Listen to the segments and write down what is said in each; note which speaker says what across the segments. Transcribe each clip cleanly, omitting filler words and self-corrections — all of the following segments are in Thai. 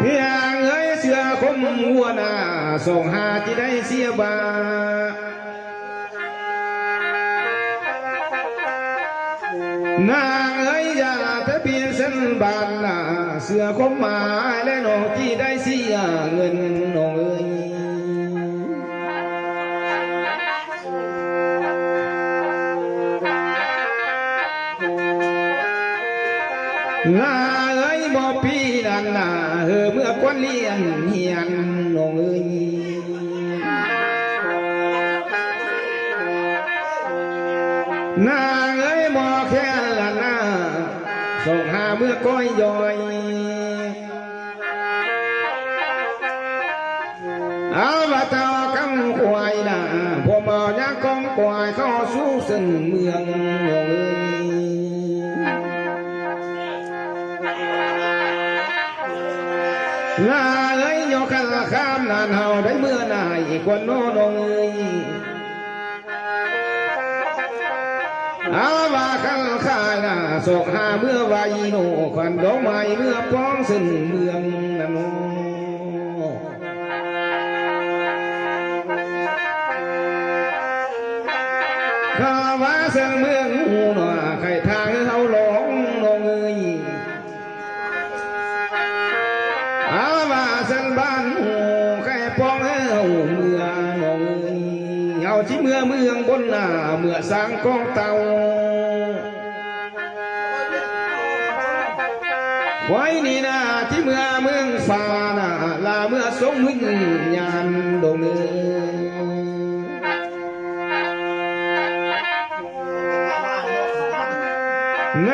Speaker 1: เพียงเอ้ยเสือคมหัวหน้าส่งหาที่ได้เสียบานางเอ้ยอย่าแต่เพียงเส้นบานน่ะเสือคมหมายและน้องที่ได้เสียเงินน้องเอ้ยนาเอ้ยบ่พี่นั่นน่ะเมื่อควันเลียนเฮียนน้องเอ้ยนาเอ้ยบ่แค่ละนาส่งหาเมื่อก้อยย่อยเอาว่าเต่ากำควายน่ะพวกบ่อยากกองควายเข้าสู่เส้นเมืองน้องเอ้ยลาเอ้ยโยกขันข้ามนานเฮาได้เมื่อนายกวนโน่นงเอ้ยอาว่าขันข้าน่ะสกหาเมื่อวายโนควันดอกไม้เมื่อป้องซึ่งเมืองนั่นโนข้าว่าเส้นเมืองหูหน่ะใครทางเฮาหลงนงเอ้ยอาว่าเส้นบ้านหูใครป้องเฮาเมืองนงเอ้ยเอาที่เมืองบนหน้าเมื่อสร้างกองเต่าไว้นี่นะที่เมืองฟ้าน่ะลาเมื่อสงวิญญาณดงเนื้ใน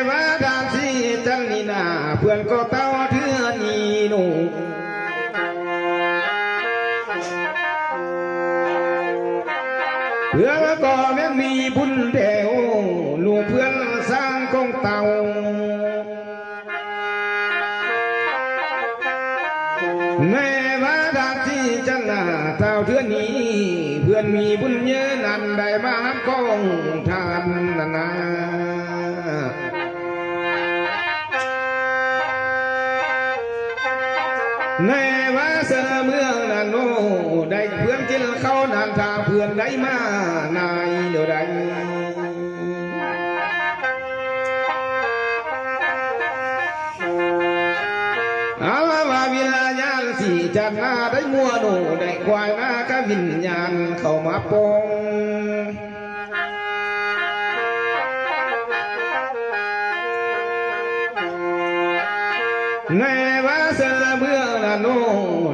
Speaker 1: ว่าทางที่จันนี่นาเพื่อนก็เต้าเทือนีหนูเพื่อนก็แม่มีบุญเดียวลูกเพื่อนสร้างกองเต่าในว่าทางที่จันนาเต้าเทือนี้เพื่อนมีบุญเยอะนันได้มาหับกองทานนาในว่าเสือเมืองนั่นโนได้เพื่อนกินเขานานทาเพื่อนได้มานายเดี๋ยวใดอาว่าวิญญาณสี่จันนาได้มัวโนได้ควายนาก็วิญญาณเข้ามาปองในว่าเสือเมืองนั่นโน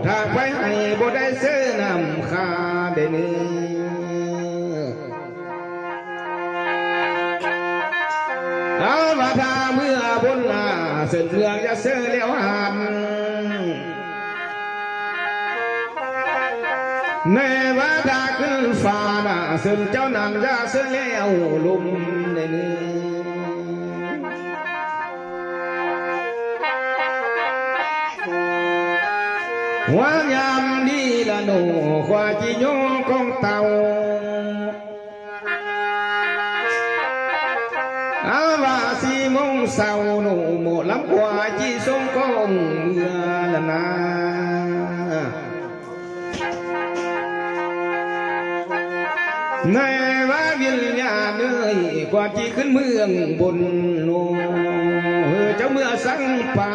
Speaker 1: ทางไปให้บ่ได้เสือนำคาได้เนื้อเอาว่าทาเมื่อบนหน้าเส้นเมืองจะเสือเลี้ยวหันในว่าทาขึ้นฟ้าน่ะเส้นเจ้านั่นจะเสือเลี้ยวลุมได้เนื้อว่ายามดีละโนควาจิโยกองเต่าอาว่าสีมงเศร้าโนโมลำควาจิทรงกองเมื่อละนาในว่าวิญญาณเอ้ยกว่าจิขึ้นเมืองบนโนเจ้าเมื่อสังป่า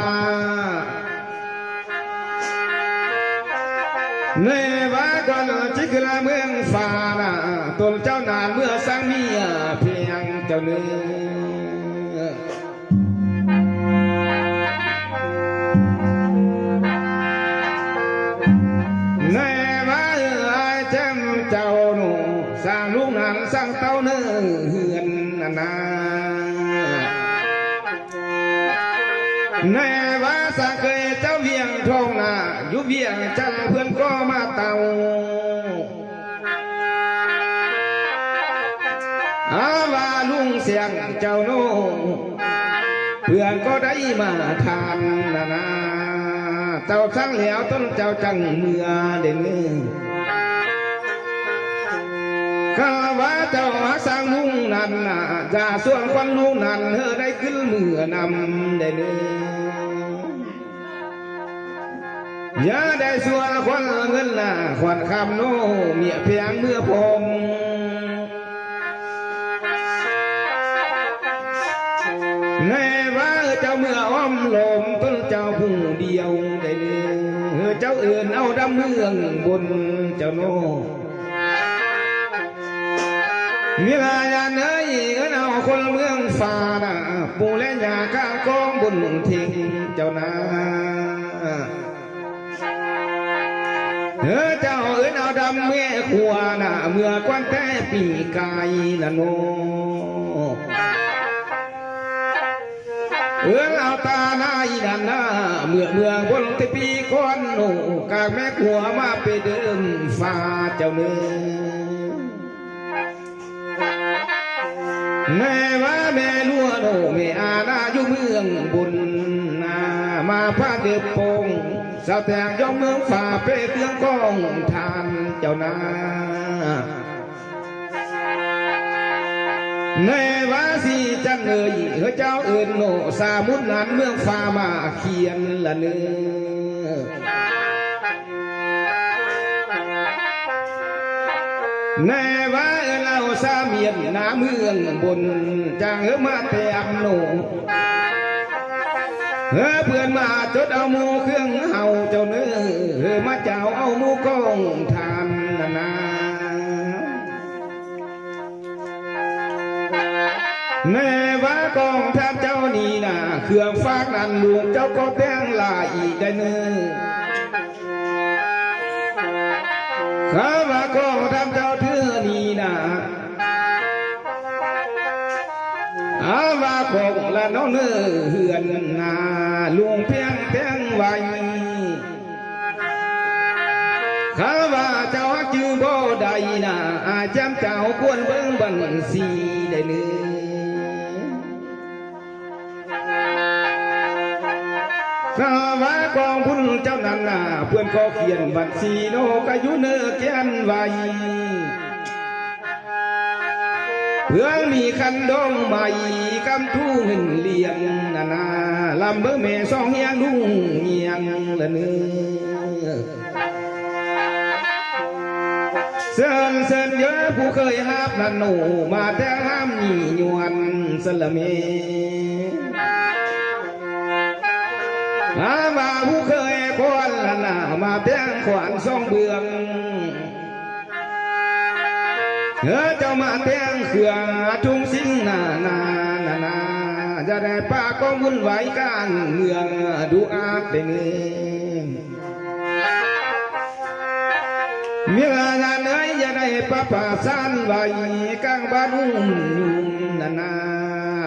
Speaker 1: ในว่าก่อนจิกลาเมืองฟ้าน่ะตนเจ้านานเมื่อสร้างเมียเพียงเจ้าเนื้อในว่าแจ่มเจ้าหนูสร้างลูกนั้นสร้างเต้าเนื้อเฮือนนาในว่าสังเคยเจ้าเวียงทองนาอยู่เวียงจันเพื่อนก็มาเต่าอาว่าลุงเสียงเจ้าโน่เพื่อนก็ได้มาทานนาเจ้าช่างเหลียวต้นเจ้าจังเมื่อเด่นข้าว่าเจ้าหาสร้างลุงนั่นจะส่วนควันลุงนั่นได้ขึ้นเมื่อนำเด่น อย่าได้สัวควันเงินน่ะควันคำโนเมียเพียงเมื่อพงในว่าเจ้าเมื่ออ้อมลมต้นเจ้าผู้เดียวได้เลยเจ้าอื่นเอาดำเมืองบนเจ้าโนมีลายานเอ้ยเอาคนเมืองฟ้าน่ะปูและยาข้างกองบนทิ้งเจ้านาเจ้าเอาดำเมื่อขวาน่ะเมื่อกวนแต่ปีกายน่ะโนเอาตาหน้าอีนั่นนะเมื่อบนที่ปีก้อนโนกากแม่ขัวมาไปเดิมฟ้าเจ้าเนื้อแม่ว่าแม่ลัวโนแม่อาณาอยู่เมืองบุญนามาพาเดือบโปงสาวแต่งยองเมืองฝ่าเปรเตืองกองทานเจ้านาในว่าสีจันเอ่ยเจ้าเอิญโนสามุนนันเมืองฝ่ามาเขียนละเนื้อในว่าเราสาเมียนนาเมืองบนจางมาเตมโนเพื่อนมาจดเอาหมูเครื่องเฮาเจ้าเนื้อมาเจ้าเอาหมูกองทานนาในว่ากองทัพเจ้านี่นะเครื่องฟากนั่นหลวงเจ้าก็แป้งลายอีกได้เนื้อข้าว่ากองทัพเจ้าเทื่อนี่นะว่าคงละน้องเนื้อเหือนนาลุงเพียงแป้งไว้ข้าว่าเจ้าจื้อบ่ได้นะอาจำเจ้าควรเบิ่งบัญชีได้เนื้อข้าว่ากองพุ่นเจ้านั้นน่ะเพื่อนก็เขียนบัญชีโนกายุเนื้อแกนไว้เพื่อมีคันดองใหม่กำทูเงินเลี้ยงนาลำเบอร์เมซองเฮียงนุ่งเงียงละเนื้อเสินเยอะผู้เคยฮับนันหนูมาแต่ห้ามหนียวนสละเมมาผู้เคยควนละนามาแต่งขวานซ่องเบืองเจ้ามาแต่งเครื่องทุ่งสิ่งนาจะได้ป้าก็วุ่นวายการเมืองดูอาบเป็นเมื่องานเอ้ยจะได้ป้าป่าสั้นไว้กลางบ้านนุ่มนา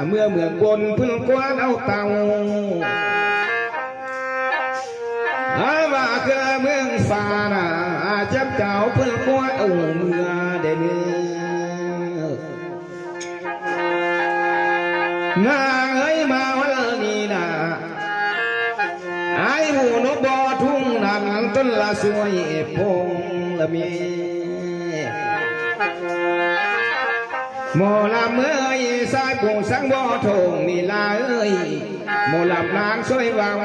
Speaker 1: เมื่อกวนพึ่งกวนเอาเตาว่าเกือเมืองฟ้าน่ะจับเจ้าเพื่อกวนเอาเมื่อได้เนื้อนางเอ้ยมาวันนี้นะไอ้หมูนกบ่อทุ่งนั้นต้นละสวยพงละมีหมอลำเอ้ยสายปุ่งสังบ่อทงนี่ลาเอ้ยหมอลำนางสวยวัง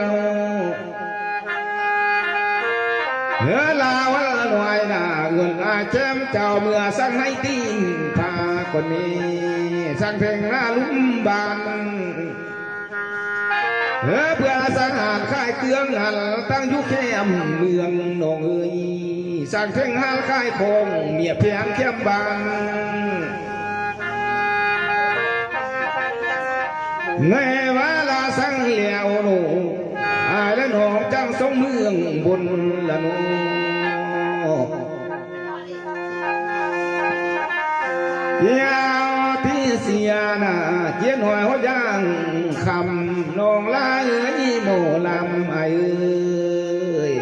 Speaker 1: ลาวันหน่วยน่ะเงินอาเจมเจ้าเมื่อสั่งให้ตีนพาคนนี้สั่งเพลงหน้าลุ่มบานเพื่อสังหารค่ายเตืองหันตั้งยุคแคมเมืองนองเอ้ยสั่งเพลงหาค่ายคงเมียเพียงเข้มบานในวาลาสั่งเหลียวหนูและหนองจังสงเมืองบนละโนยาวที่เสียน่ะเจียนหอยหัวย่างคำนองลาเอ้ยโมลำไอเอ้ย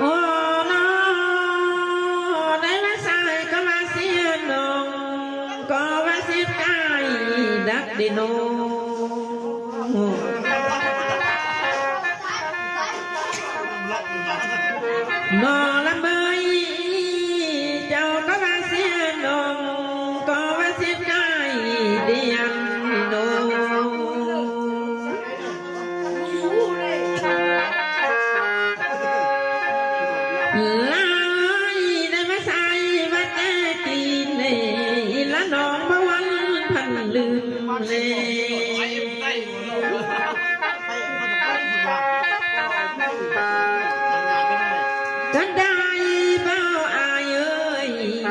Speaker 2: โอ้น đi nô nò lắm ơi cháu có ba xe nồng có ba xe trai đi ăn đi nô lại đây mà sai bắt kỳ này lá nón bao quanh thành lưng này Thân đai bao ai ơi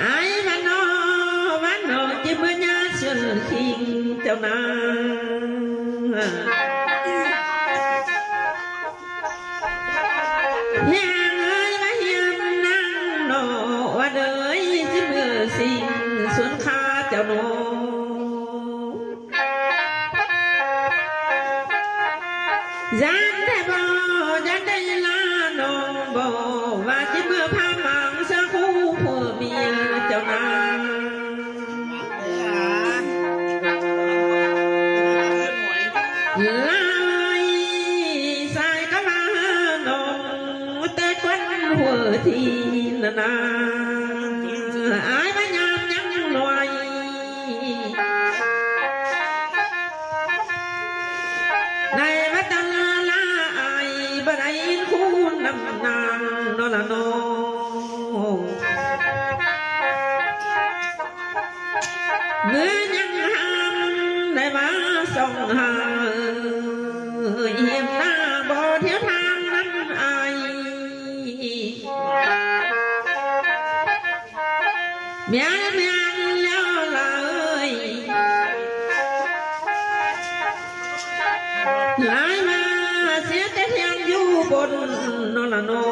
Speaker 2: ai mà nó chỉ mới nhớ xuân thiên châu nàng Hiền ơi má hiền năng nọ qua đời chỉ mưa xin xuân kha châu nô Giang thế bò giang đây là nồng bò và chỉ mưa pha mạng sa khu phở mía châu nàng lại sai có ba nồng tê quanh hùa thì là ai mà nhám nhắm loài này bắt đầu bên ấy khu nằm nàng nó là nó người nhân ham để má sông hà hiểm na bỏ thiếu thang năm ai mẹ leo là ơi lại mà sẽ tới theo du bồn nó là nó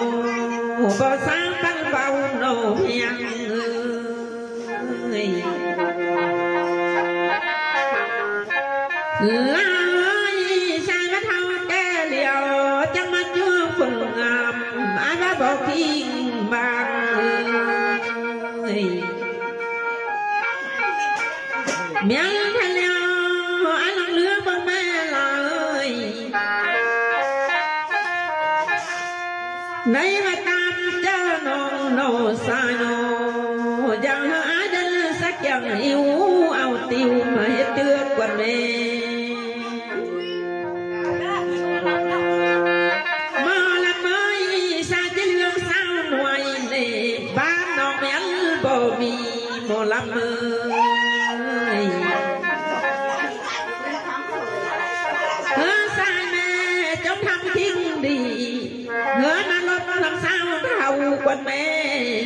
Speaker 2: bờ sáng băng vào nó hiền là ơi sai bắt thao ke liều chẳng mắt chưa phừng ai bắt bỏ kinh bàng mẹ thay liều ai lòng lứa bông mẹ là ơi này mà tam cha nó sai nó chẳng ai đến sắc chẳng yêu ao tiêu mà hết trước quần mê mà làm mới xa chứ lương sao ngoài này ba nó mén bò mì mò làm ơi hứa sai mẹ trong thăm thiên đi hứa nó lót làm sao thầu quần mẹ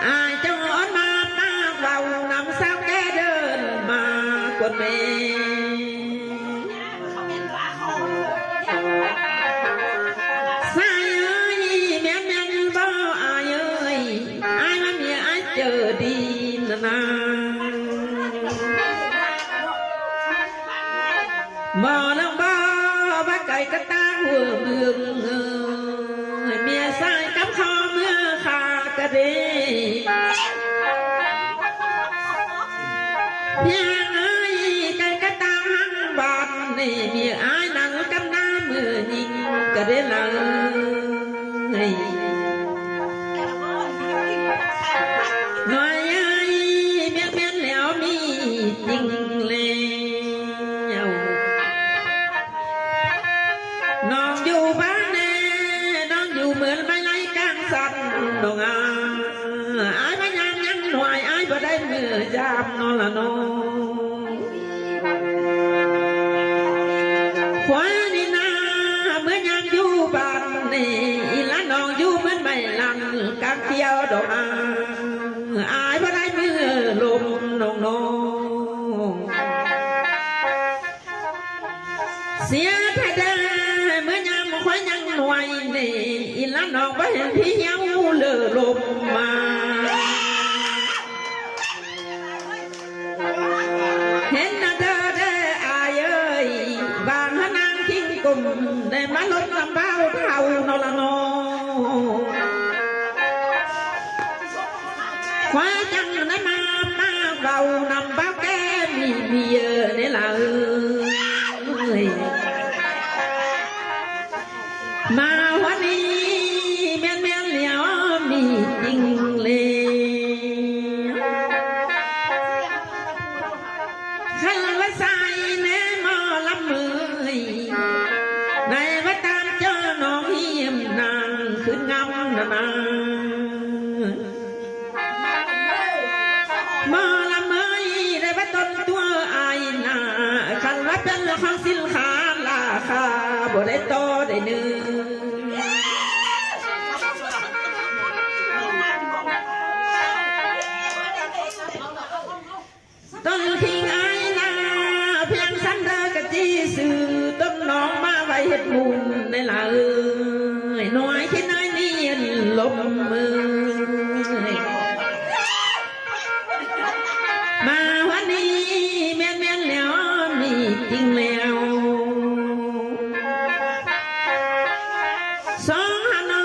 Speaker 2: ai trong ớt mà ta vào làm sao cái đơn mà quần mẹ sai ơi mẹ mẹ bao ai ơi ai mà mẹ ai chờ đi nè mà nó bao bác cày cái ta vừa mường mẹ sai cắm kho mưa khà cái đi nhà ơi cái ta hăng bạt này mẹ ai nắng cắm đá mưa nhìn cái đấy là nói ơi mẹ mẹ léo mi tình leo non dù bán nè non dù mượn bay lấy can sạch đồ ai mà nhăn nhăn hoài ai vào đây mưa giam nó là nó khóa đi na mới nhăn dù bán nè lá non dù mới mày lăn can theo đồ ai vào đây mưa lùm nồng nồng xía thay ra mới nhăn một khói nhăn ngoài này lá non với hình thi nhau lừa lùm mà hết là đơ ai ơi vàng hắn ăn kinh cùng để má lốt làm bao thầu nó là nó บ้าแกมีเมียเนี่ยล่ะมาวันนี้แม่นเหลียวมีจริงเลยขันว่าใส่แน่มอลำมือในว่าตามเจ้าน้องเฮียมนางขึ้นงำนะนามอลำมือได้ว่าต้นตัวอายนาขันว่าเป็นของสินค้าราคาบ่ได้โตได้เนื้อต้นทิ้งไอ้นาเพียงสันเดอกะจีสื่อต้นน้องมาไว้เห็ดบุญในหล่ะน้อยที่น้อยเนียนลมมือมาวันนี้แม่นแล้วมีจริงแล้วสองฮานอ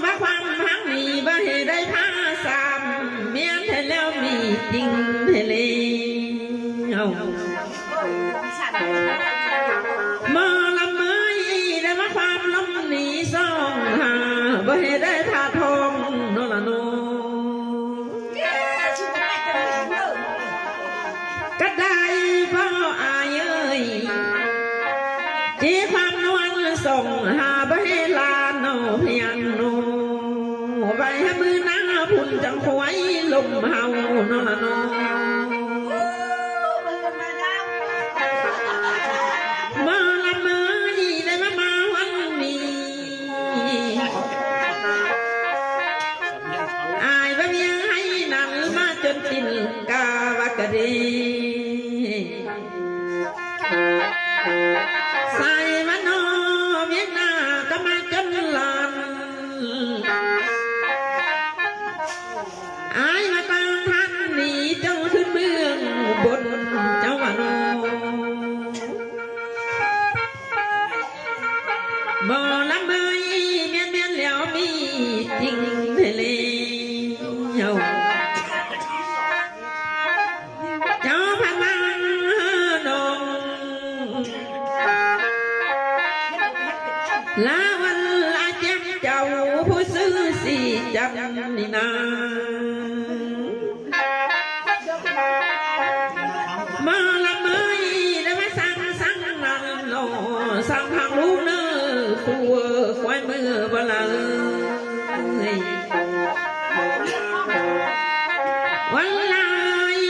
Speaker 2: ว่าความหังมีบ่ให้ได้พาสามแม่นแล้วมีจริงแล้วมอลำเมยได้มาความลมหนีซ่องหาบ่ให้ได้พาทองโนละโนก็ได้พ่ออายเอ้ยจีความนวลส่งหาบ่ให้ลาโนเพียงโนไว้ให้มือหน้าพุ่นจังควยลมเฮาโนละโนตินกาวกะดีใส่วันโนเวียนนาก็มาจนลานอายมาตามท่านหนีเจ้าขึ้นเมืองบนเจ้าวันโนบ่ละเมยเมียนแล้วมีจริงทะเลลาวันลาแจ้งเจ้าผู้ซื้อสีจันนี่นามาละเมยได้มาสั่งนั่นโนสั่งทางลูกเนื้อคู่ควายมือบลาวันลาย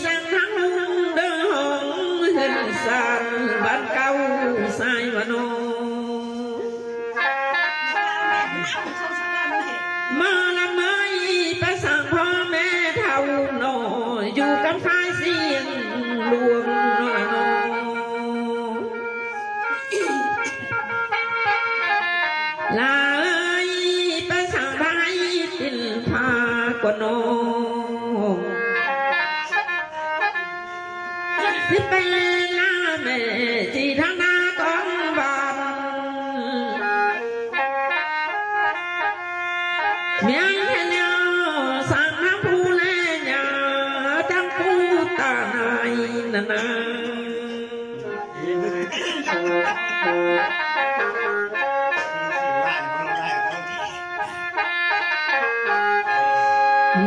Speaker 2: สั่งทางลูกเดินหงเห็นสันบ้านเก่าสายวโนมาละเมยประสานพ่อแม่เท่าหน่อยอยู่กับฟ้าเสียงลวงหน่อยลาเอ้ยประสานพายติลพากว่าโนที่เป็นลาแม่ที่ทางหน้าต้องบานเมียงเห็นแล้วสั่งน้ำผู้เล่นยาตั้งผู้ตาในนานา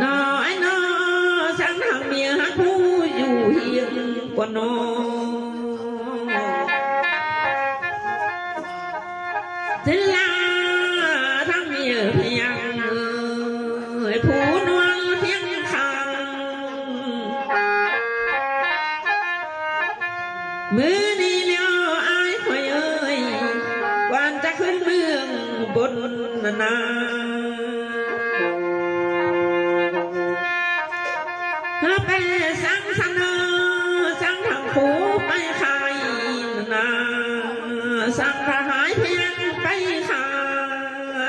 Speaker 2: น้อยน้อสั่งทางเมียผู้อยู่เฮียงกว่าน้องถึงลาทั้งเมียเพียงผู้นวลเพียงข้างมือนี้เลี้ยวอายคอยเอ้ยก่อนจะขึ้นเมืองบนนาไปสั่งเสนอสั่งทางผูไปขายนาสั่งทหารเพียงไปขาย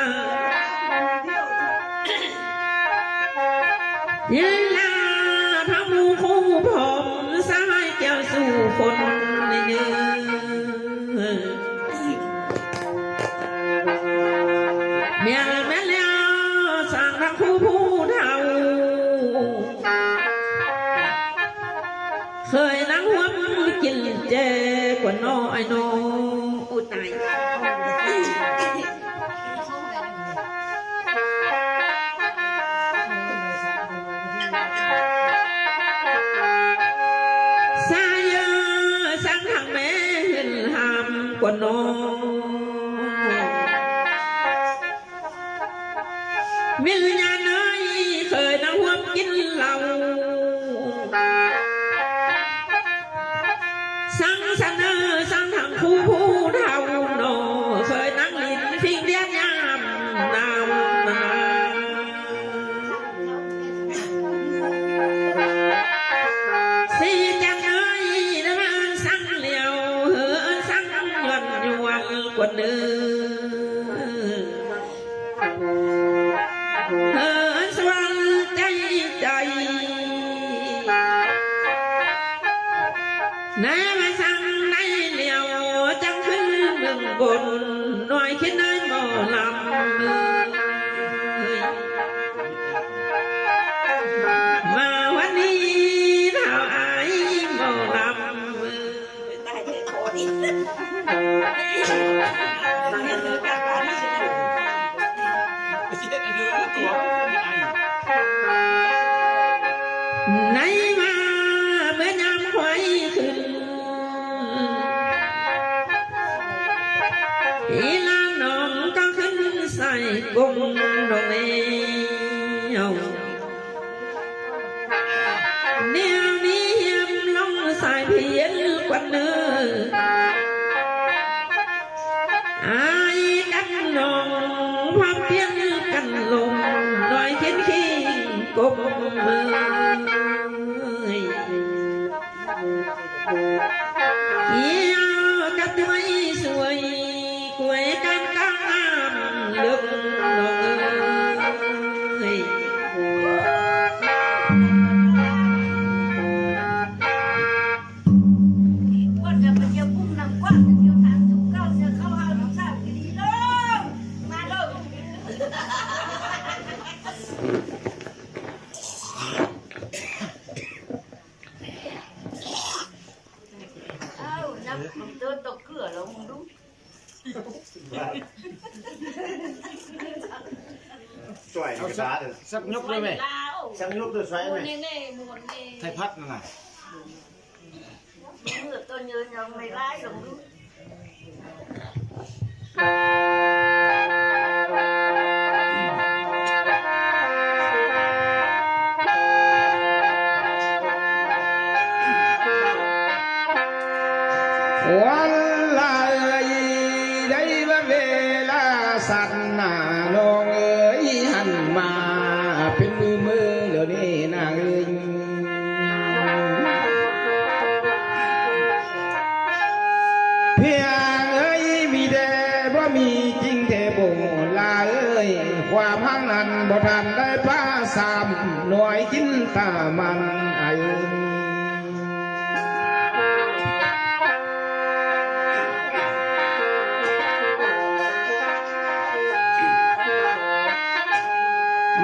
Speaker 2: ยินลาทำมูคู่ผมสายเจ้าสู่คนในเนื้อเมียแม่แล้วสั่งทางคู่ผู้เท่า เคยนั่งหัวกินเจกว่าน้อยน้องอุตายสายสังทางแม่เห็นหามกว่าน้องมิลญาณายเคยนั่งหัวกินเหล้าสังสนสังทางผู้เท่าโนเคยนั่งลิ้นฟิงเดียนยามนาวนาสีจังเอ้ยนะสังเหลียวเหือสังยวนยวนกว่าเนื้อสวรรค์ใจใจแน่มาสั่งในเหลียวจังขึ้นเมืองบนหน่อยคิดได้หมอลำมาวันนี้เท่าไอ้หมอลำได้เลยโคตรในมาเมื่อยามควายขึ้นอีลาน้องก็ขึ้นใส่กงดอกเลี้ยวเดี๋ยวนี้เหียมลงสายเพียนกว่าเนื้ออายกันน้องความเพียนกันลงหน่อยเขียนขี้กบมือเกี่ยวกับตัวสวยกวยกันกามเลือกน้องเอ้ย
Speaker 3: ว่าจะไปเที่ยวพุ่งน้ำกว้างเที่ยวทางสุกเก้าจะเข้าหาลูกสาวดีๆเลยมาเลยเอ้าน้ำมันเดินตกเกลือแล้วมึงดู
Speaker 4: ช่วยเอาสักยกเลยไหมสักยกตัวช่วยไหม
Speaker 3: เน่ๆหมดนี่
Speaker 4: ไทยพัดนั่นน่ะ
Speaker 3: เมื่อตัวเยืนยังไม่ร้ายหรอกดู
Speaker 1: วันลายได้เวลาสัตว์หน้าน้องเอ๋ยหันมาเป็นมือเดี๋ยวนี้นางเอ๋ยเพียงเอ๋ยมีแต่บ่มีจริงแต่บ่ลาเอ๋ยความหังนั้นบ่ทันได้ป้าสามหน่วยกินตามันไอ้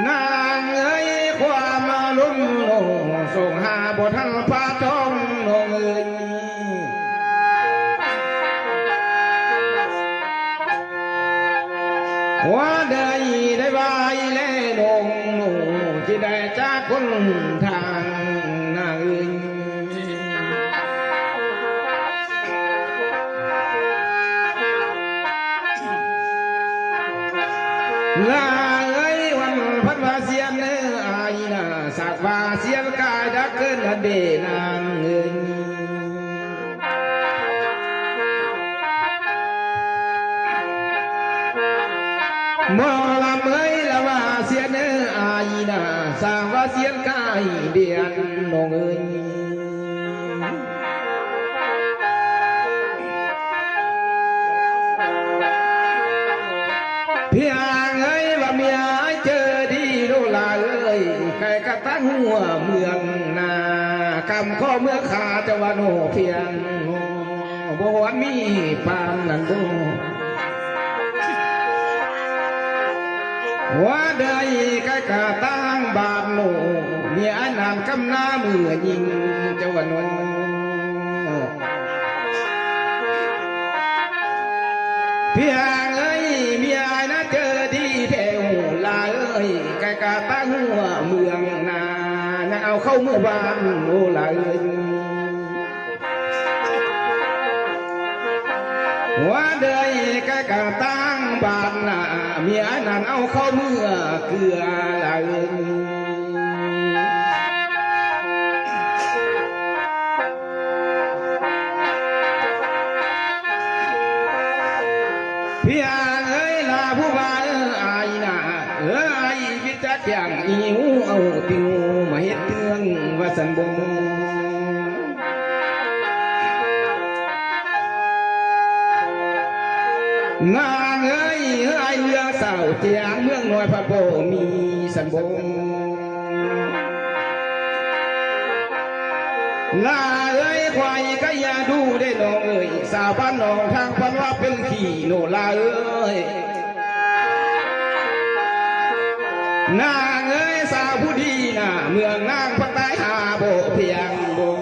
Speaker 1: นางเอ้ยความอารมณ์โลส่งหาบททันพาท้องน้องเอ้ยว่าได้ไว้แล่นงหนูที่ได้จากคนทางนางเอ้ยลาเอ้ยวันพันวาเสียนเนื้ออายนะสักวาเสียนกายดักเกินเดนางเอ้ยเมื่อลำเอ้ยละว่าเสียนเนื้ออายนะสักวาเสียนกายเดียนน้องเอ้ยเพียงเอ้ยว่าเมียเจอดีโดลาเอ้ยใครกระตั้งหัวเมืองนากำข้อเมื่อขาจะว่าโนเพียงบ่หวนมีปานนั่นบ่ว่าได้ใครกระตั้งบาดโนเมียนานกำหน้ามือยิงจะว่านวล พี่หางเอ้ยเมียนะเจอดีแถวลาเอ้ยไก่กาตั้งหัวเมืองนายังเอาเข้าเมื่อวานโอ้ลาเอ้ยหัวเดยไก่กาตั้งบ้านนาเมียนั่นเอาเข้าเมื่อเกลือลาเอ้ยพี่อาเอ้ยลาผู้ว่าอายน่ะอายวิจักอย่างอีหูเอาติวมาเฮ็ดเรื่องว่าสันบงนางเอ้ยอายเรือสาวเจียงเมืองน้อยพระโบมีสันบงลาเอ้ยควายก็อย่าดูได้น้องเอ้ยสาวบ้านน้องทางพันว่าเป็นขี่โนลาเอ้ยนางเอ้ยสาวผู้ดีน่ะเมืองนางพักใต้หาโบเพียงบง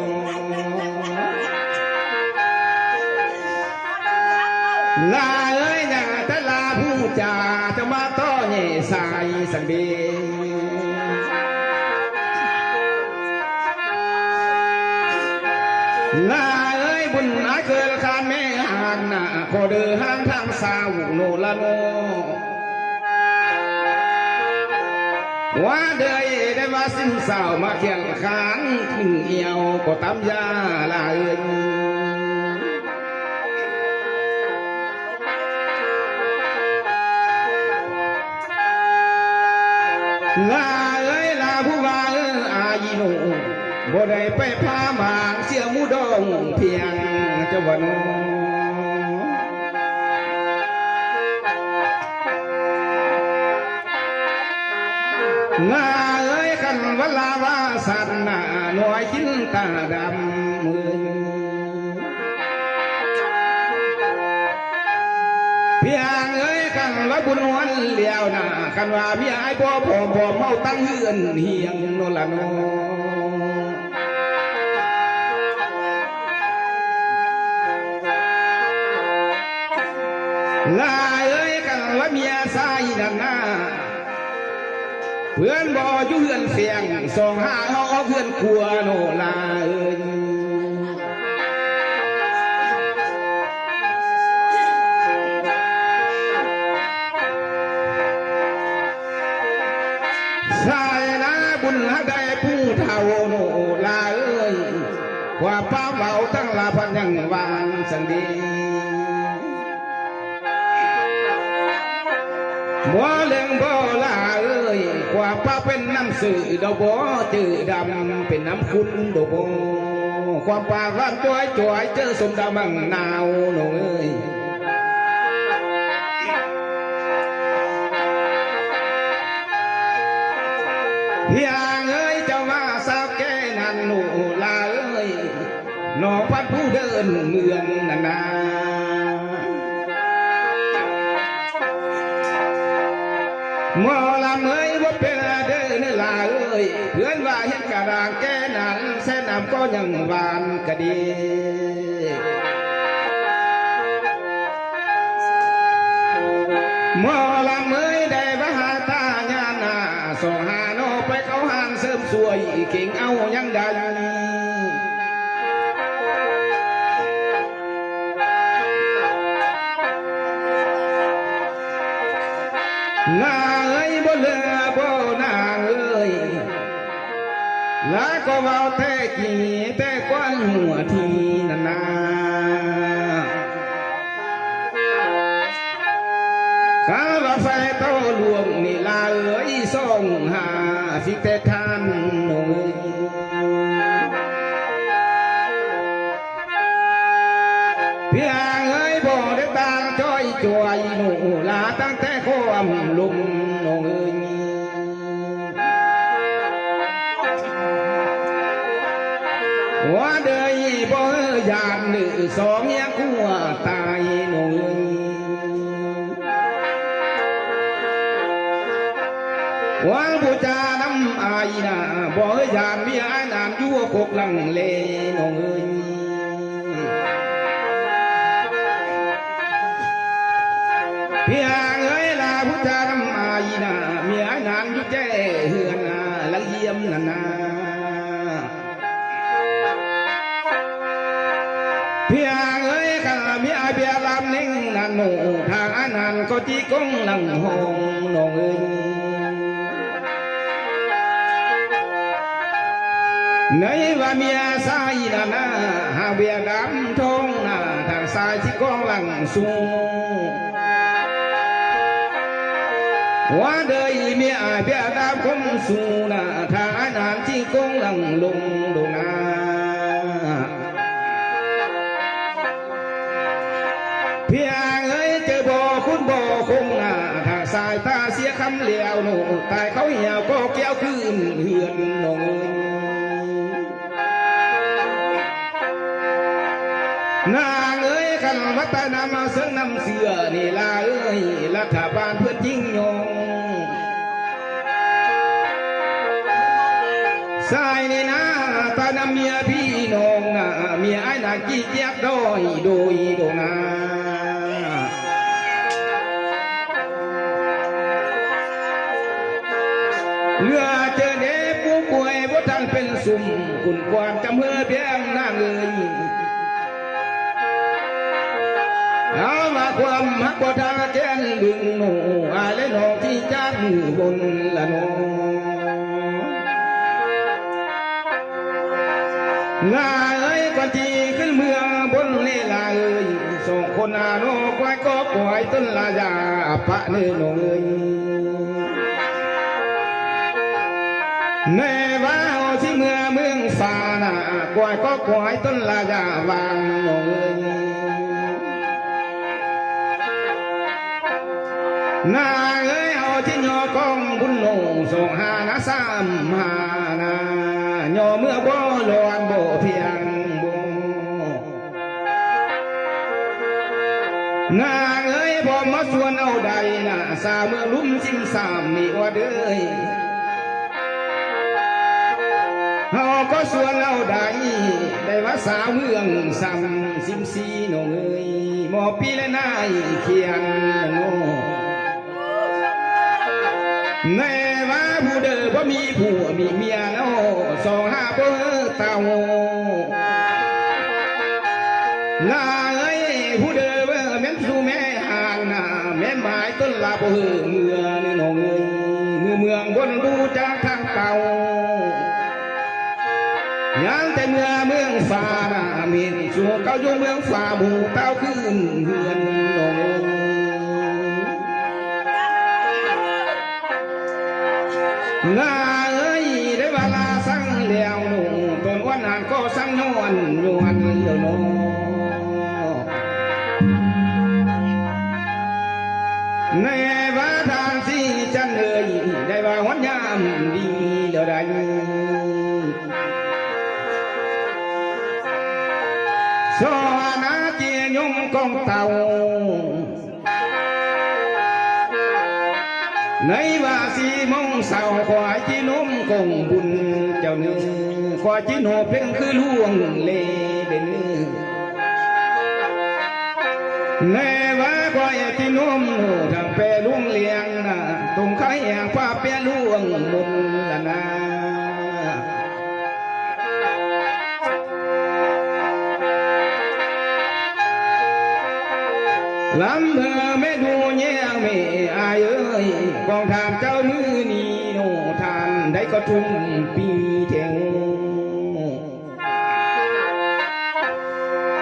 Speaker 1: ลาเอ้ยน่ะแต่ลาผู้จ่าจะมาต้อเย่สายสังเบลาเอ้ยบุญอาเกิดคานแม่ห่างน่ะขอเดือห้างทางสาวโนละโนว่าเดยได้มาสิ้นสาวมาเขียนขานถึงเอียวก็ตำยาลาเอ้ยลาเอ้ยลาผู้ว่าอายิโนบ่ได้ไปพาหมางเสียมูดองเพียงเจ้าวันลาเอ้ยกันวลาวาสันน่ะหน่วยกินตาดำมือเพียงเอ้ยกันว่าบุญวันเลี้ยวน่ะกันว่าเมียไอ้พ่อพ่อเมาตั้งเฮือนเฮียงโนละโนลาเอ้ยกันว่าเมียสายนั่นน่ะเพื่อนบ่อยู่เฮือนเสียงสองห้าเขาเอาเพื่อนกลัวโนลาเอ้ยสายนะบุญฮักได้ผู้เท่าโนลาเอ้ยว่าป้าเมาตั้งลาพันยังวางสังดีบ่เลี้ยงบ่ลาเอ้ยความป้าเป็นน้ำสื่อดอกบ่จืดดำเป็นน้ำคุณดอกบ่ความปากร้านจ้อยจ้อยเจอสมดามังนาวหนูเอ้ยพี่อ่างเอ้ยเจ้ามาสาวแก่นั่นหนูลาเอ้ยน้องพัดผู้เดินเมืองนานาหมอลำเอ้ยว่าเป็นเดินลาเอ้ยเพื่อนว่าเห็นกระดางแก่นั้นแซ่น้ำก็ยังหวานกะดีหมอลำเอ้ยได้ว่าหาตาญาณาสองหาโนไปเขาหางเสริมสวยเก่งเอายังได้ลาเอ้ยบ่เลือบ่นางเอ้ยลาก็เว้าแต่กี่แต่กว้างหัวทีนานาข้าว่าไฟโตหลวงนี่ลาเอ้ยส่งหาสิแต่ทานหนุ่ยเพียงเอ้ยบ่ได้ตางจ้อยจวยหนูลาตั้งแต่ความลุมหนูว่าเดยบ่ยานหนึ่งสองยังกลัวตายหนูว่าบูชาน้ำอายน่ะบ่ยานมีอายนานยั่วกกลังเลหนู พี่อาเอ้ยลาพุทธารำอายีนาเมียนานยุแจ้เฮือนนาละเยี่ยมนานาพี่อาเอ้ยข้ามีอาเบียลำนิ่งนันโนทางอนันต์ก็จีกงหลังห้องนองเอ้ยในว่าเมียสายนานาหาเบียดำทองนาทางสายที่กองหลังสูงว่าเดยเมียเบียดำคมสูงนาทางอนันต์ที่กองหลังลงดูนาเพียงเอ้ยเจอบ่อคุณบ่อคงนาทางสายตาเสียคำเลี้ยวโนตายเขาเหี่ยวก็แก้วคืนเหือนนงนางเอ้ยขันวัตนามาเสนำเสือนี่ลาเอ้ยรัฐบาลเพื่อนยิ่งยงสายนี่นะตานำเมียพี่น้องนะเมียไอ้นากี้เจี๊ยบด้อยโดยโดนาเรือเจอเด็กผู้ป่วยบ่ทันเป็นสุ่มคุณความจำเมื่อเพียงนางเอ้ยเอามาความหักบ่ทางแจ้งดึงหนูอะไรน้องที่จ้างบนละน้องลาเอ้ยก่อนที่ขึ้นเมืองบนนี่ลาเอ้ยส่งคนอาโนควายก็ปล่อยต้นลายาพระเนื้อน้องเอ้ยในว่าเอาที่เมืองฟ้าน่ะควายก็ควายต้นลายาวางน้องเอ้ยนาเอ้ยเอาที่ยอกองบุญหลงส่งหานะสามหานาย่อเมื่อบ่ลวนบ่เพียงบ่นาเอ้ยบ่มาชวนเอาใดน่ะสาเมื่อลุ่มจิ้มสามนี่ว่าเด้ยเฮาก็ชวนเอาใดได้ว่าสาวเมืองซ้ำซิมซีน้องเอ้ยหมอปีและนายเขียนโนในว่าผู้เด้อบ่มีผัวมีเมียแล้วสองห้าเบอร์เต่าลาเอ้ยผู้เด้อเบอร์แม่นสู่แม่ห่างหน้าแม่นหมายต้นลาบ่เฮือเมือนี่น้องเอ้ยเมืองบนรู้จากทางเก่ายังแต่เมืองฟ้าน่ะมีสู่เก่าอยู่เมืองฟ้าหมู่เต้าขึ้นเฮือนน้องเอ้ยงาเอ้ยได้เวลาสั่งแล้วหนูตนวันนั้นก็สั่งนวนเดี๋ยวโนในว่าทางที่จันเอ่ยได้ว่าวันยามดีเดี๋ยวได้สอนาเจียยงกองเต่าในว่าสีมงสาวขวายจีนุ่มกงบุญเจ้าเนื้อขวายจีโนเพ่งคือล่วงเลเด่นในว่าขวายจีนุ่มทางแปรล่วงเลียงนะตรงขายแห่งฟ้าแปรล่วงมุนละนาลำเธอไม่ดูแย่งไม่อายเอ้ยกองทานเจ้ามือนี้โนทานได้ก็ทุ่มปีเทง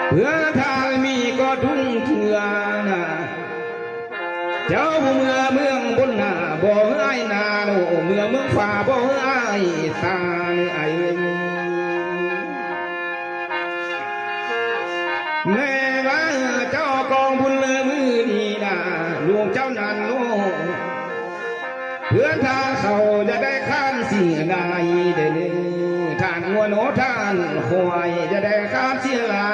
Speaker 1: เพื่อทานมีก็ทุ่งเถื่อนะเจ้าเมืองบนหน้าบ่ไอ้นาโนเมืองฝ่าบ่ไอ้ตาไอ้แม่ว่าเจ้ากองบุญเลือมือนี่นะหลวงเจ้านันโนเพื่อนทางเขาจะได้ข้านเสียนายเด่นท่านงัวโนท่านคอยจะได้ข้านเสียลา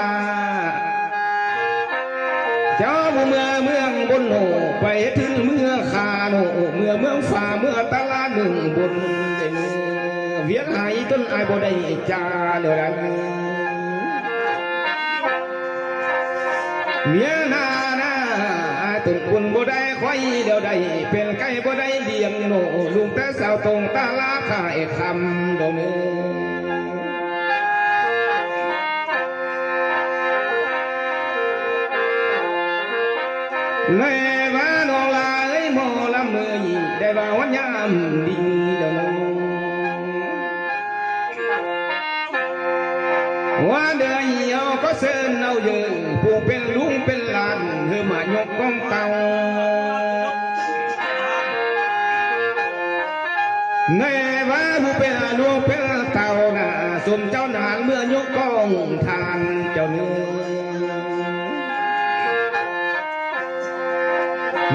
Speaker 1: เจ้าเมืองบนโนไปถึงเมืองคาโนเมืองฝ่าเมืองตลาดหนึ่งบนเด่นเวียนหายต้นไอ้บ่ได้จ่าเลยเมียนา ตุนคุณบ่ได้คอยเดียวใดเป็นไก่บ่ได้เดียงโนลุงแต่สาวตรงตาลาขายคำดงในบ้านน้องลาเอ้ยหมอลำเมยได้บ่าวันยามดีเดนว่าเดือยเอาก็เสินเอาเยอะผู้เป็นลุงเป็นหลานเฮือมายกกองเต่าในว่าผู้เป็นลุงเป็นเต่าน่ะสมเจ้านานเมื่อยกกองทานเจ้าเนื้อ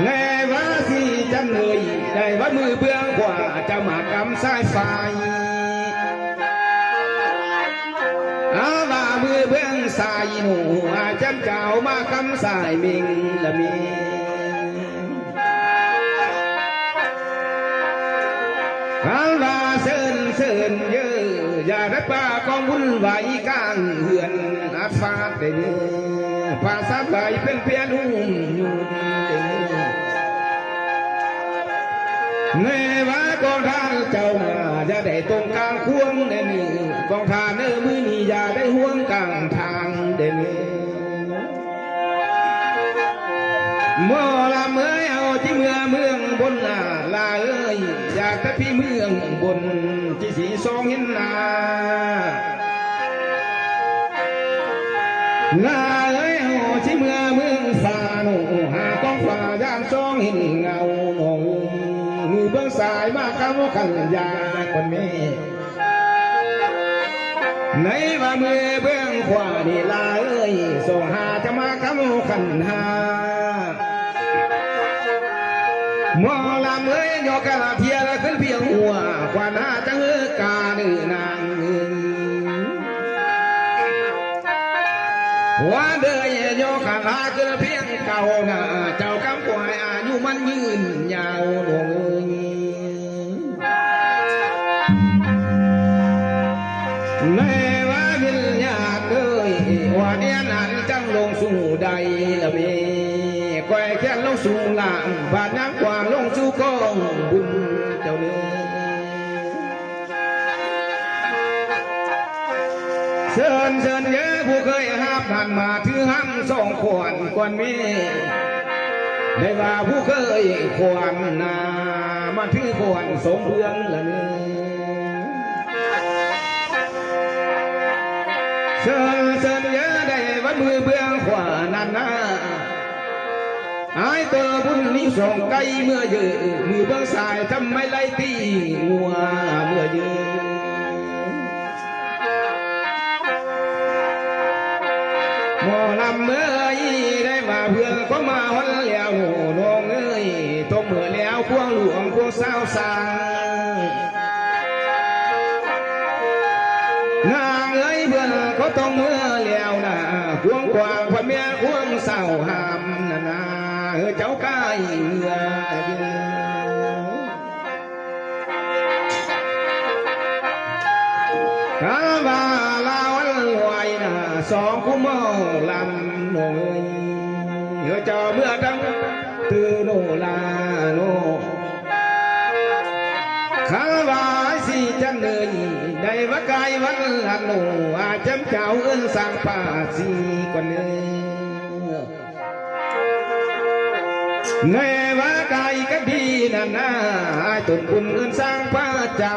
Speaker 1: ในว่าสิจำเลยได้ว่ามือเบื้องขวาจะมากำสายไฟอาว่ามือเบื้องสายหนูอาจำเจ้ามากำสายมิงละมีอาว่าเสินเยอะอย่าได้ป่ากองวุ่นวายกลางเหือนอาฟาดเด่นภาษาใบเป็นเพียนุ่มอยู่เด่นในว่ากองทานเจ้ามาอย่าได้ตรงกลางควงเด่นกองทานเนื้อมือนี่อย่าได้ห่วงกลางทางเด่นเมื่อละเมื่อเอาที่เมืองบนลาเอ้ยอยากแต่พี่เมืองบนที่สีสองเห็นนาเอ้ยเอาที่เมืองฟ้าหนูหากองฟ้าย่านสองเห็นเงาหนูมือเบื้องสายมาคำขันยาคนแม่ในว่ามือเบื้องขวานี่ลาเอ้ยส่งหาจะมาคำขันหาหมอลำเอ้ยยกกระเทียละขึ้นเพียงหัวกว่าหน้าจังกาเนื้อนางว่าเดยโยกกระขึ้นเพียงเก่าหน้าเจ้ากำปล่อยอายุมันยืนยาวลงในว่าวิญญาณเอ้ยว่าเดียนันจังลงสู่ใดละเมก้อยแค่ลงสู่หลังบาดน้ำกวางลงสู่กองบุญเจ้าเนื้อเชิญเยอะผู้เคยห้ามผ่านมาถือห้ำส่งขวานกวนเมได้ว่าผู้เคยขวานนามาถือขวานสมเพื่องละเนื้อเชิญเยอะได้ว่ามือเบื้องขวานั่นนะไอ้ตัวบุญนี้ส่งไกลเมื่อเยอะมือเบื้องสายทำไม่ไล่ตีงัวเมื่อเยอะหมอลำเมื่อยได้มาเพื่อนก็มาวันแล้วน้องเอ้ยตกเมื่อแล้วพวงหลวงพวงสาวสางนางเอ้ยเบื่อก็ต้องเมื่อแล้วนะควงกวางพ่อแม่ควงสาวหามนานาเจ้ากายเมื่อกาบาลาวันลอยนะสองคู่มอลำหน่อยเจ้าเมื่อดังตือโนลาโนข้าว่าสิจันเนยได้ว่ากายวันหันโนอาจำเจ้าเอิ้นสร้างป่าสีก่อนเนยในว่ากายก็ดีนั่นนะตุนคุณเอิ้นสร้างป่าเจ้า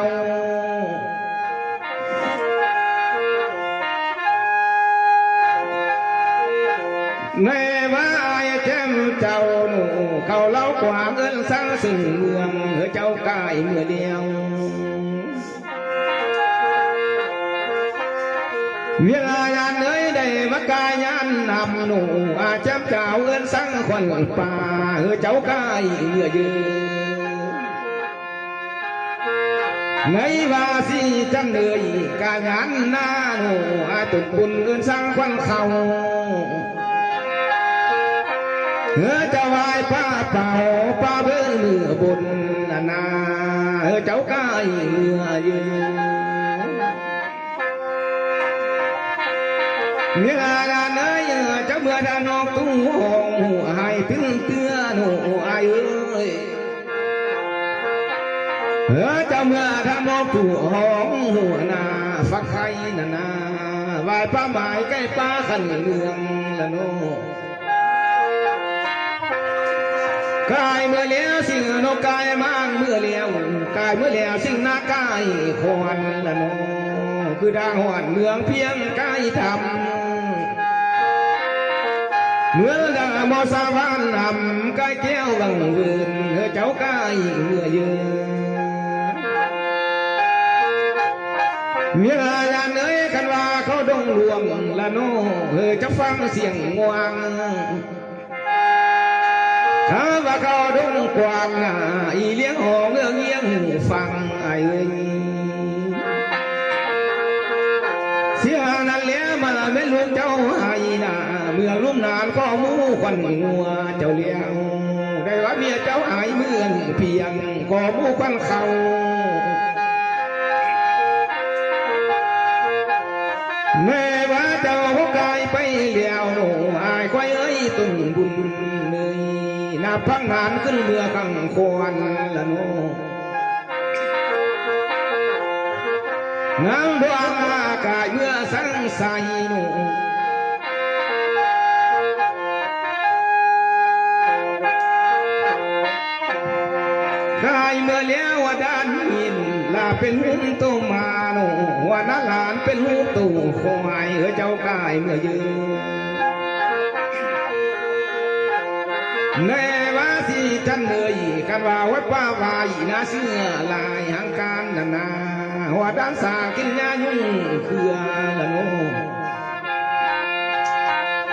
Speaker 1: ในว่าไอ้แจ่มเจ้าหนูเขาเล่ากว่าเงินสร้างสิ่งเมืองเจ้ากายเมื่อเดียวเวลายานเอ้ยได้มากายยานนำหนูอาจำเจ้าเงินสร้างควันป่าเจ้ากายเมื่อเยืในว่าสิจำเลยกายานหน้าหนูอาตุนบุญเงินสร้างควันเขาจะวายป้าเป่าป้าเบิ้ลมือบนนาเจ้ากายเมื่อยืนเมื่อนาเนยเจ้าเมื่อดานอกตุ้งหงให้ถึงเตือน หนูอายเอ้ยเจ้าเมื่อทำน้องผู้ห้องหัวนาฟักไข่นานาไหวป้าหมายใกล้ป้าขันเมืองละโนกายเมื่อเลี้ยวสิ่งนกกายมั่งเมื่อเลี้ยวกายเมื่อเลี้ยวสิ่งนากายควันละโนคือดางหวนเมืองเพียงกายทำเมื่อดามอสาวานนำกายแก้วบังเวินเจ้ากายเมื่อยืนเมียยานเอ้ยกันว่าเขาดงหลวงละโนจะฟังเสียงงวงข้าว่าเขาดงกวางอีเลี้ยงหอเงื้อเงี้ยงฟังไอ้เสียนั่นเลี้ยมาไม่ลุงเจ้าไอ้น่ะเมื่อลุ่มนานก็มูควันงัวเจ้าเลี้ยงได้ว่าเมียเจ้าไอ้เมื่อนเพียงก็มูควันเขาแม่ว่าเจ้าหัวกายไปเลี้ยวหนูอายควายเอ้ยตุนบุญเลยนับพังนานขึ้นเรือขังควรละโนงามดวงอากาศเมื่อสังใสหนูได้เมื่อเลี้ยวด้านหินลาเป็นหุ่นตัวมาโนว่าน้าหลานเป็นหูตู่ควายเจ้ากายเมื่อยืนในว่าสิจันเลยกันว่าวัดว่าวายนาเสื้อลายหางการนานาว่าด้านสากินยายุ่งเคือละโน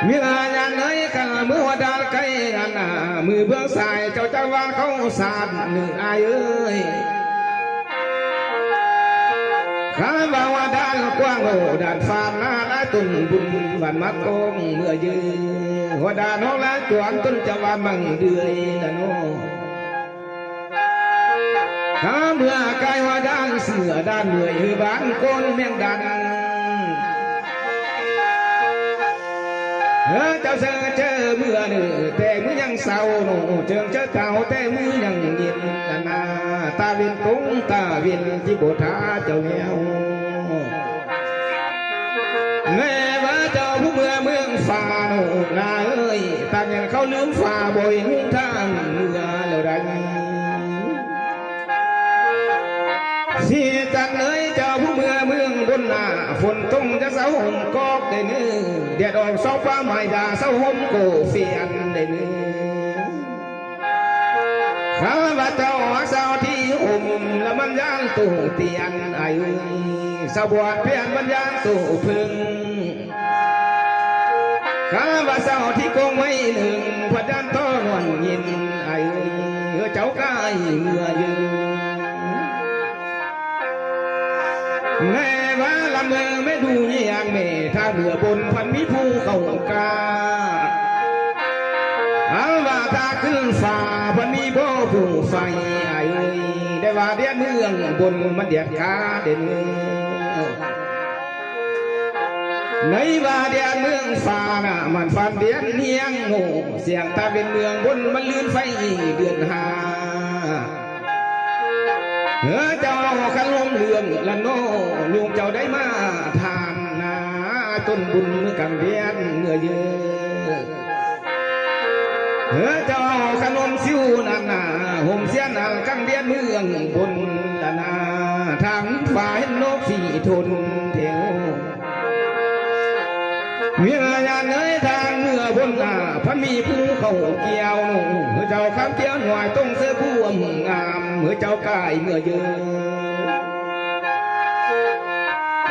Speaker 1: เมื่อยานเลยกันเมื่อว่าดาลไก่กันมือเบื้องสายเจ้าจะว่าเขาสาดหนึ่งอายเอ้ยข้าบ่าวด้านกว้างโอด้านฟาร์มหน้าได้ตุนบุญวันมัดกงเมื่อยืนหัวด้านห้องล้างจวนต้นจะว่ามังเดือยละโนข้าเมื่อกายว่าด้านเสือด้านเหนื่อยหือบ้านโกนเมียงดันเจ้าเสือเจอเมื่อหนึ่งแต่มือยังเศร้าโนเจิงเจอเก่าแต่มือยังเย็นนาตาเวียนกุ้งตาเวียนที่โบธาเจ้าแนวแม่ว่าเจ้าผู้เมืองฟ้าโนนาเอ้ยตาอย่างเขาลืมฟ้าบ่อยหุ่นทางเมื่อแล้วได้เสียจันเลยเจ้าผู้เมืองบนหน้าฝนตกจะเสาห่มกอกได้เนื้อเดียดออกเสาฟ้าไม้ดาเสาห่มโกเฟียนได้เนื้อข้าว่าเจ้าเสาที่ห่มและมันย่างตู่เตียนไอ้สะบวดเพียนมันย่างตู่พึ่งข้าว่าเสาที่กงไว้หนึ่งพระจันทร์ต้อนวันยินไอ้เจ้ากายเมื่อยืนแม่ว่าลำเมือไม่ดูยี่ยงแม่ถ้าเบื่อบนพันมีผู้เข้ากาเอาว่าตาขึ้นฝ่าพันมีบ่ผู้ไฟไอ้ได้ว่าเดียดเมืองบนมันเดียดกาเด่นในว่าเดียดเมืองฝ่าน่ะมันฟันเดียดเนียงโง่เสียงตาเป็นเมืองบนมันลื่นไฟเดือนหาเจ้าขันลมเลื่อมละโนลุงเจ้าได้มาทานนาต้นบุญเมื่อกันเบียนเมื่อเยอะเจ้าขันลมซิวนานาห่มเสียนากังเบียนเมืองบนละนาทางฝ่ายนกสีทนเทวเมื่อยานเอ้ยทางเมื่อบนพันมีผู้เขาเกี่ยวเจ้าข้ามเกี่ยวหน่อยต้องเสื้อผู้งามเมื่อเจ้ากายเมื่อเยอะ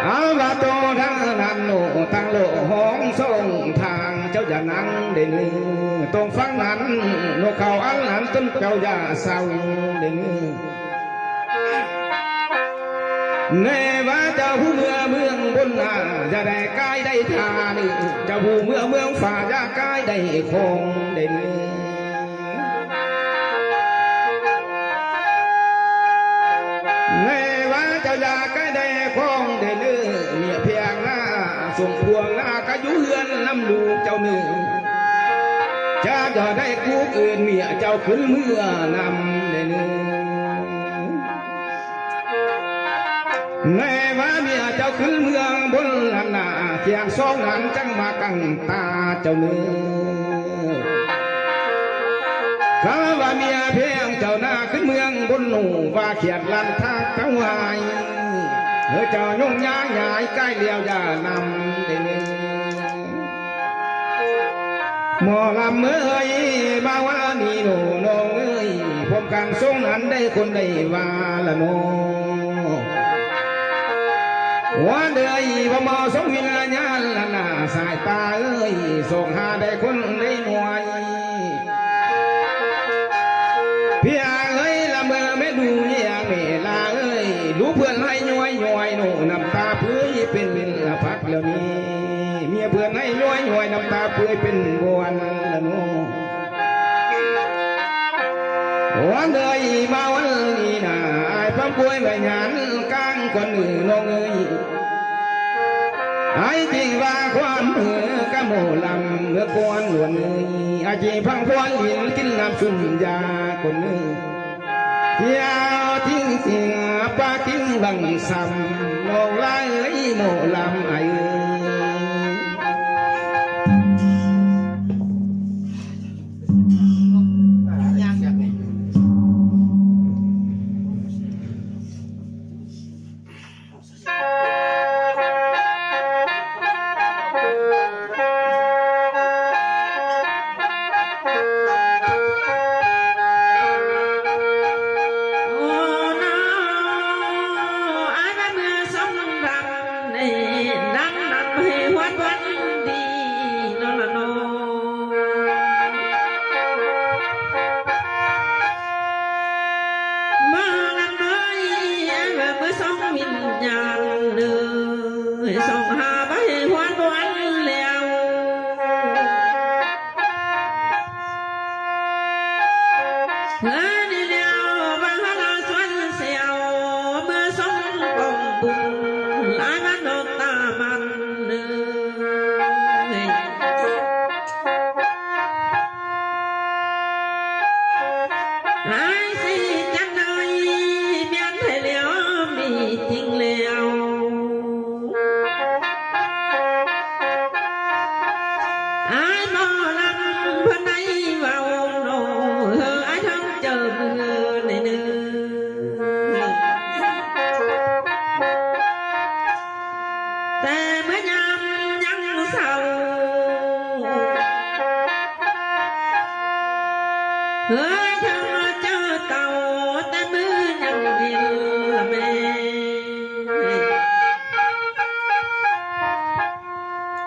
Speaker 1: เอาว่าโตทั้งนั้นโนตั้งโลห้องส่งทางเจ้าอย่านั่งเด่นตรงฟังนั้นโนเขาอันนั้นต้นเจ้าอย่าเศร้าเด่นเนว่าเจ้าผู้เมืองบนจะได้กายได้ทานี่เจ้าผู้เมืองฝ่าจะกายได้คงเด่นเนว่าเจ้าอยากกายได้คงเด่นเมียเพียงหน้าส่งพวงหน้ากะยุเฮือนน้ำลูกเจ้าหนึ่งจะ จะได้กูเกินเมียเจ้าขึ้นเมื่อนำได้เนื้อในว่าเมียเจ้าขึ้นเมืองบนลันนาเทียงสองนั้นจังมากังตาเจ้าเนื้อข้าว่าเมียเพียงเจ้าหน้าขึ้นเมืองบนหนูว่าเขียดลันทักทั้งวายเจ้ายุ่งยากใหญ่ใกล้เลี้ยวยานำได้เนื้อหมอลำเอ้ยมาว่านี่หนูน้องเอ้ยพบกันทรงนั้นได้คนได้ว่าละโนว่าเดือยว่าหมอสมวิญญาณละหน้าสายตาเอ้ยส่งหาได้คนได้หน่วยพี่เอ้ยละเมื่อไม่ดูเนี่ยเมลาเอ้ยรู้เพื่อนให้ย้อยย้อยหนูน้ำตาเพื่อเป็นละพักแล้วนี้เมียเพื่อนให้ย้อยย้อยน้ำตาเพื่อเป็นบวนละโนวันเดือยมาวันนี้นะไอ้พังป่วยไม่งานกลางคนอื่นน้องเอ้ยไอ้จริงว่าความเหือกะโมลำเมื่อกวนหลวนเอ้ยไอ้จริงพังพวนหินกินน้ำสุ่มยาคนเอ้ยยาวทิ้งเสียปาทิ้งบังซ้ำโมลาเอ้ยโมลำไอ้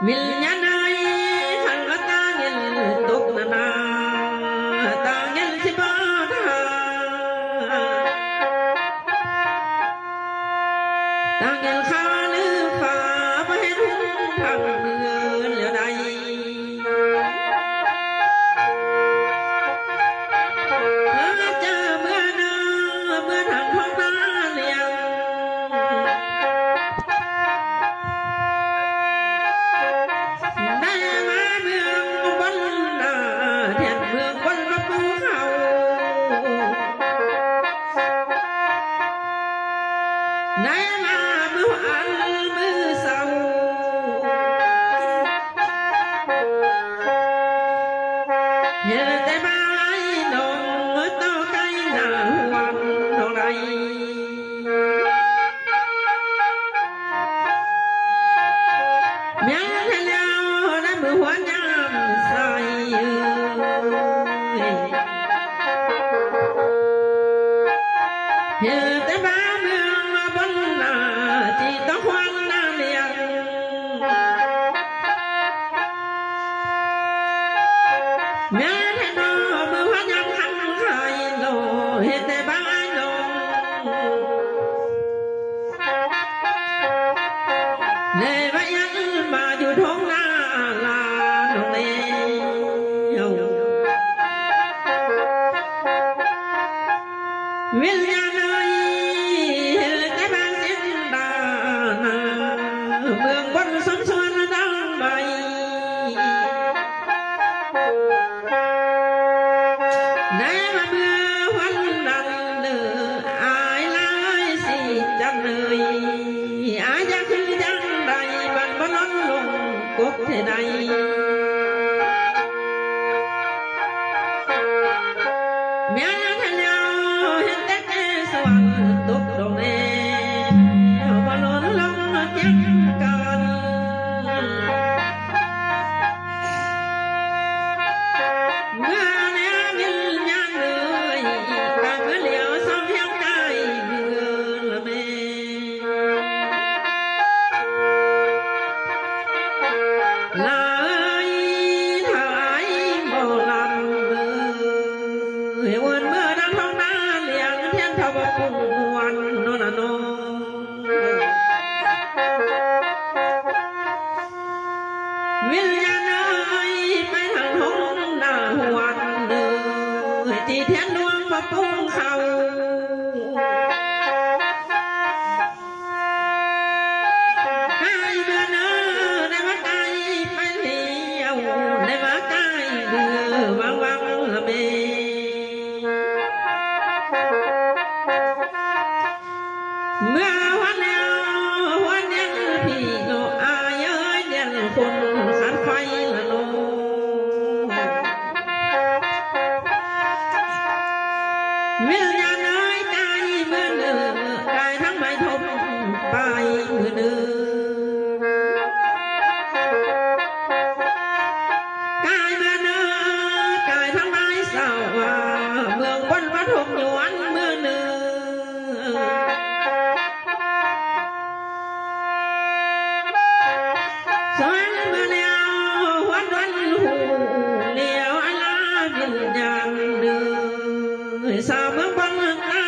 Speaker 2: วิญญาณไอ้ขันก็ตาเงินตกนานาตาเงินสิบาทาตาเงินข้าลือฟ้าไปให้ทุ่งทางเมืองเหลือใดเจอเมื่อนาเมื่อทางท้องนาเลี้ยงวิญญาณไอ้แต่บ้านเสียงดานาเมืองบนสมสวนดังใบ กเทใดเมียทะเลเห็นแต่แกสวรรค์ตกดงเอวันล้นลงจักกันเมื่อเนี้ยวิญญาณเลยกางเมื่อเหลียวสองเพียงใจเมื่อละเมลายถ่ายบ่ลำเมื่อวันเมื่อดังท้องนาเลี้ยงเทียนทวปุ่นวันโนนโนวิญญาณเอ้ยไปทางห้องหน้าหวนจีเทียนดวงมาปุ้งเขาให้เบื่อเนอได้มาไกลไปเที่ยวได้มาไกลเบื่อวังวังละเมเมื่อวันแล้ววันยังพี่โนอายเอ้ยเดียนคนขัดไฟละโนวิญญาณเอ้ยกายเมื่อเนื้อกายทั้งไม่ทบไปเมื่อเนื้อกายเมื่อเนื้อกายทั้งไม่เศร้าเมืองบนวัดหกหยวนเมื่อเนื้อสวรรค์เมื่อแล้ววันวันหูเลี้ยวอลาวิญญาณเนื้อสาวเมืองบังนาคา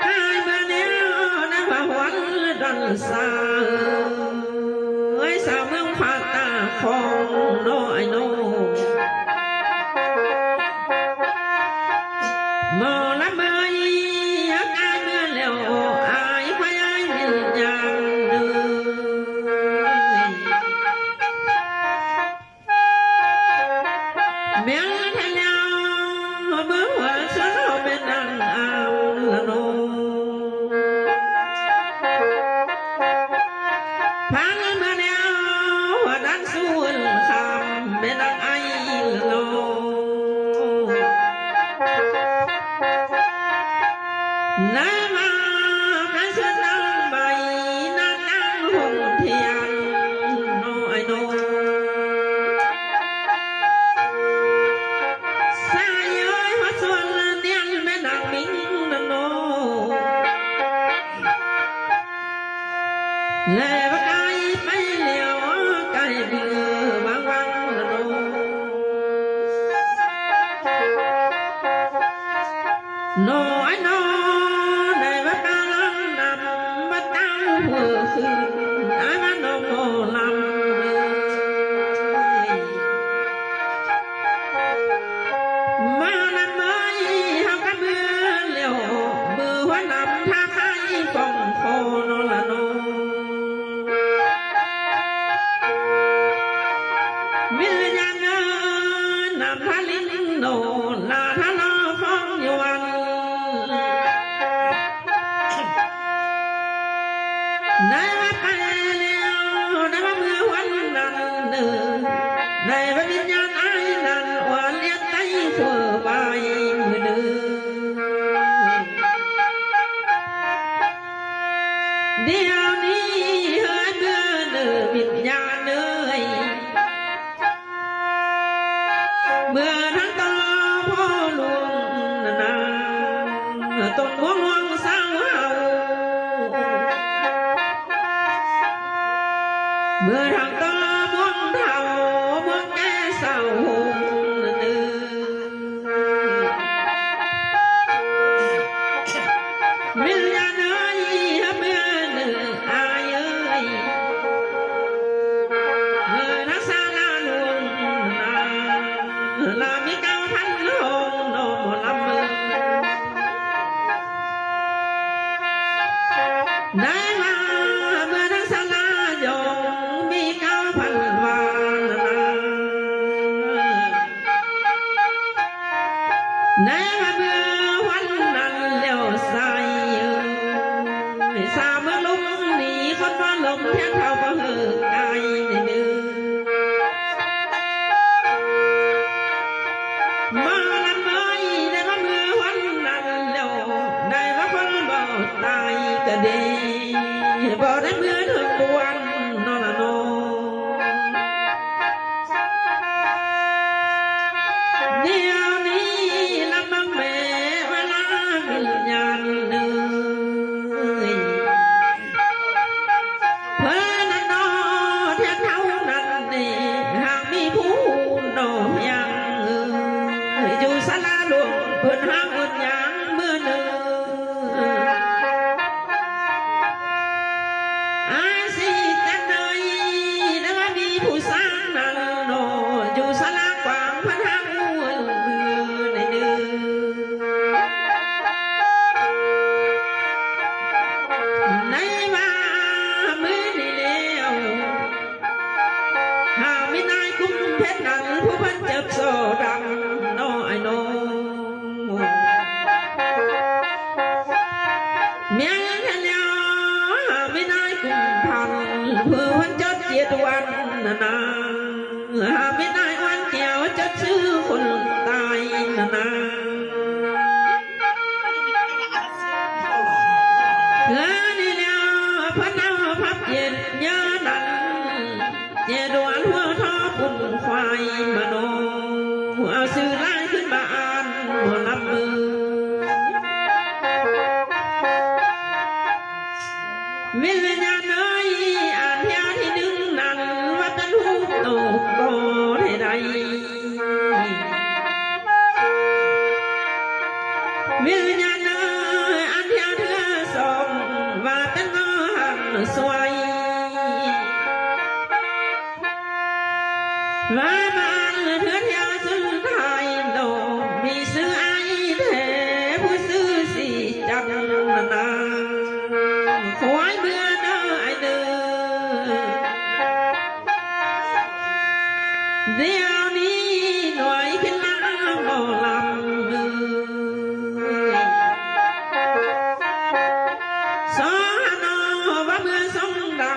Speaker 2: ให้เมื่อแล้วนะว่าวันดันสาเอ้ยสาวเมืองผาตาของโนไอโนมอละเมยอากายเมื่อแล้วอายไฟอายวิญญาณเนื้อเมียทะเลเมื่อหัวสาวเป็นนางเอาละโนพันเมื่อแล้วหัวดันสูนคำเป็นนางไอละโนน้ำมาพระเสนางใบนาตั้งหงเทียนโนไอโนสายเอ้ยหัวส่วนเนียนแม่นางมิงนะโนแล้วไกลไปเหลียวไกลเบื่อวังวังนะโนโนไอโนในวัดกาลังนำวัดตั้งหัวขึ้นไอ้มันโนโมลำมาลำเมยเฮากันเมื่อเลี้ยวมือหัวนำท่าไข่ฟองโคโนละโนวิญญาณนำท่าลิ้นโนลาท่าลอฟองยวนในวัดไปแล้วในวัดเมื่อวันนั้นเนื้อในวัดวิญญาณไอ้นั้นวันเลียนไตทั่วไปมือเนื้อเดี๋ยวนี้เฮ้ยเมื่อเนื้อวิญญาณเนื้อเมื่อทั้งต่อพ่อหลวงนาต้นม่วงวงสาวเฮาเมื่อทางต่อม่วงเทาม่วงแก่เศร้าหงเนื้อวิญญาณเอ้ยเมื่อเนื้ออายเอ้ยเมื่อนักสาลาหลวงนาลามีเก้าพันหงโนหมอลำมือได้มาเมื่อนักสาลายงมีเก้าพันวานในมาเมื่อวันนั้นเลี้ยวใส่ สาวเมืองลุงหนีคนบ้านลมแทนเท่าก็เหินไกลเนื้อมาลำน้อยได้มาเมื่อวันนั้นแล้วได้มาคนบ่ตายก็ดีบ่ได้เมื่อถึงบวนนอนนอนเดี๋ยวนี้ลำบังแม่เวลาวิญญาณเนื้อเพื่อนนอแทนเท่านั้นนี่หากมีผู้นอยังอยู่ศาลาหลวงเพื่อนห้างอดยังเมื่อเนื้ออาสิจันเลยได้ว่ามีผู้สร้างนั่งนออยู่ศาลากว้างเพื่อนห้างเมื่อในเนื้อในว่ามือนี่แล้วหากไม่นายกุ้งเพชรนั้นผู้พันเจ็บโซดังน้อยน้องเมียกันแล้วหากไม่นายกุ้งพันผู้พันจดเจียดวันนาหากไม่นายวันเกี่ยวจะชื่อคนตายนาเพื่อนี่แล้วพระนาวพับเย็นเยอะดันเจดวนหัวท้อปุ่นควายมาโนเอาสื่อไล่ขึ้นมาอ่านหัวนับมือวิญญาณน้อยอ่านยาที่หนึ่งนั้นว่าเป็นหูโตก็ได้ใดวิญญาณน้อยอ่านยาเธอสองว่าเป็นงอหันสวยว่ามาเถื่อนยาสุดท้ายโดมีซื้อไอ้แท้ผู้ซื้อสีจันนาควายเบื่อเด้อไอ้เด้อเดี๋ยวนี้หน่วยขึ้นมาหมอลำสอนอว่าเมื่อสงดำ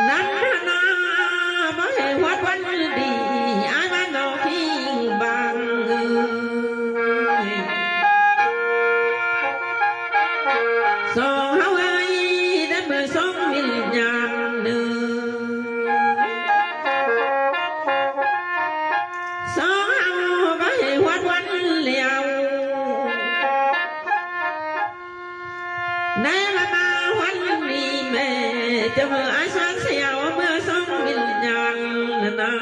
Speaker 2: นั้นนาบ่ให้วัดวันดีอายบ้านนอกที่บางสองเฮาเอ้ยได้เมื่อสองวิญญาณหนึ่งสองเฮาบ่ให้วัดวันเหลียวได้มาวันนี้แม่จะเมื่ออาชาเสียวเมื่อสองวิญญาณนา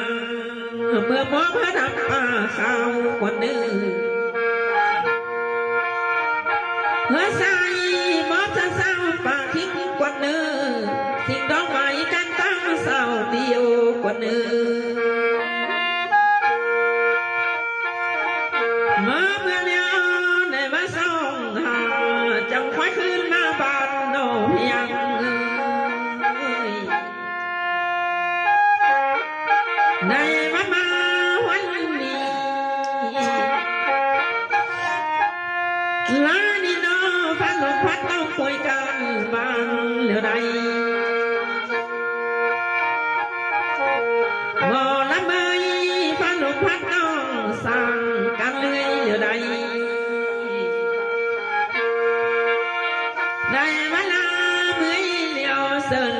Speaker 2: เมื่อหมอพระดำป่าข้าวคนหนึ่งเมื่อใส่หมอจะเศร้าป่าทิ้งกว่าหนึ่งทิ้งดอกไม้กันตั้งเศร้าเดียวกว่าหนึ่งเมื่อเดียวในมาสองหาจังควายขึ้นมาบ้านโนเพียงในมาวันนี้ลานีโนพันลมพัดต้องคุยกันบางเหลือใดงอละเมยพันลมพัดต้องสั่งกันเลยเหลือใดในเวลาเมื่อยเลี้ยวเสิน